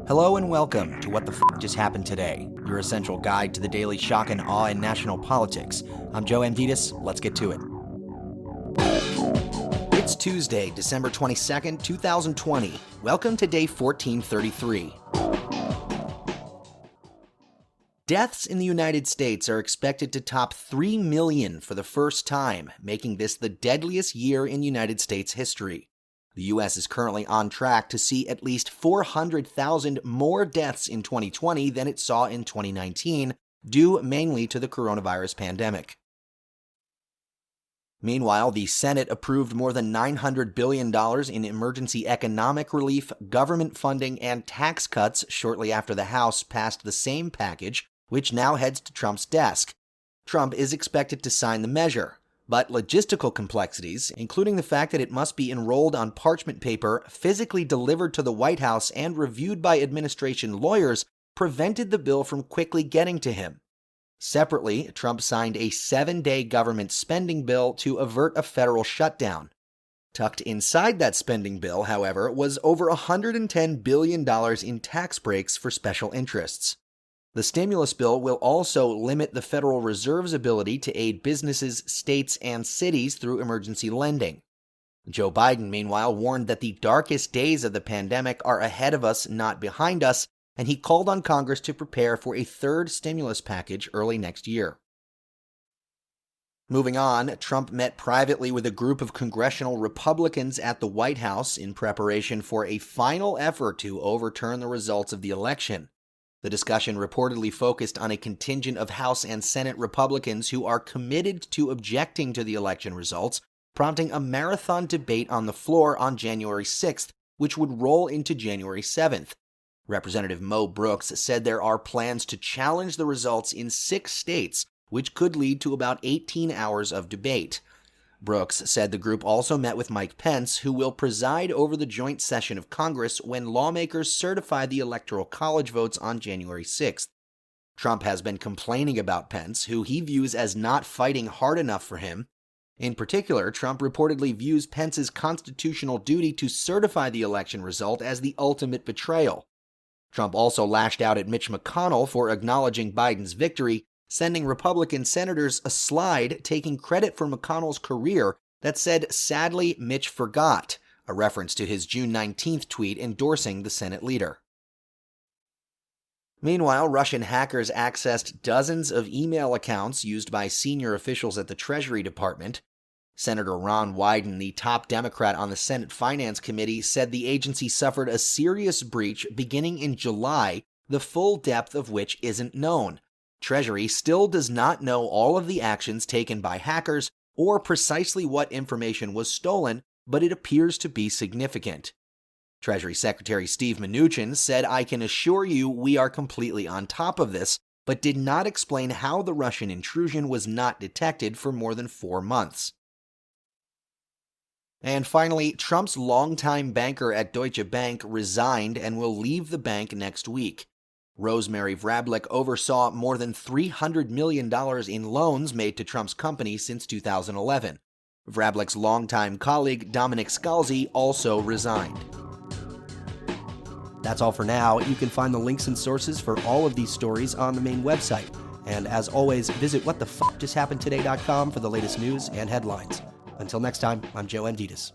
Hello and welcome to What the F Just Happened Today, your essential guide to the daily shock and awe in national politics. I'm Joe Amditis. Let's get to it. It's Tuesday, December 22nd, 2020. Welcome to day 1433. Deaths in the United States are expected to top 3 million for the first time, making this the deadliest year in United States history. The U.S. is currently on track to see at least 400,000 more deaths in 2020 than it saw in 2019, due mainly to the coronavirus pandemic. Meanwhile, the Senate approved more than $900 billion in emergency economic relief, government funding, and tax cuts shortly after the House passed the same package, which now heads to Trump's desk. Trump is expected to sign the measure, but logistical complexities, including the fact that it must be enrolled on parchment paper, physically delivered to the White House, and reviewed by administration lawyers, prevented the bill from quickly getting to him. Separately, Trump signed a 7-day government spending bill to avert a federal shutdown. Tucked inside that spending bill, however, was over $110 billion in tax breaks for special interests. The stimulus bill will also limit the Federal Reserve's ability to aid businesses, states, and cities through emergency lending. Joe Biden, meanwhile, warned that the darkest days of the pandemic are ahead of us, not behind us, and he called on Congress to prepare for a third stimulus package early next year. Moving on, Trump met privately with a group of congressional Republicans at the White House in preparation for a final effort to overturn the results of the election. The discussion reportedly focused on a contingent of House and Senate Republicans who are committed to objecting to the election results, prompting a marathon debate on the floor on January 6th, which would roll into January 7th. Representative Mo Brooks said there are plans to challenge the results in 6 states, which could lead to about 18 hours of debate. Brooks said the group also met with Mike Pence, who will preside over the joint session of Congress when lawmakers certify the Electoral College votes on January 6th. Trump has been complaining about Pence, who he views as not fighting hard enough for him. In particular, Trump reportedly views Pence's constitutional duty to certify the election result as the ultimate betrayal. Trump also lashed out at Mitch McConnell for acknowledging Biden's victory, sending Republican senators a slide taking credit for McConnell's career that said, "Sadly, Mitch forgot," a reference to his June 19th tweet endorsing the Senate leader. Meanwhile, Russian hackers accessed dozens of email accounts used by senior officials at the Treasury Department. Senator Ron Wyden, the top Democrat on the Senate Finance Committee, said the agency suffered a serious breach beginning in July, the full depth of which isn't known. Treasury still does not know all of the actions taken by hackers or precisely what information was stolen, but it appears to be significant. Treasury Secretary Steve Mnuchin said, "I can assure you we are completely on top of this," but did not explain how the Russian intrusion was not detected for more than 4 months. And finally, Trump's longtime banker at Deutsche Bank resigned and will leave the bank next week. Rosemary Vrablic oversaw more than $300 million in loans made to Trump's company since 2011. Vrablic's longtime colleague Dominic Scalzi also resigned. That's all for now. You can find the links and sources for all of these stories on the main website. And as always, visit whatthefjusthappenedtoday.com for the latest news and headlines. Until next time, I'm Joe Amditis.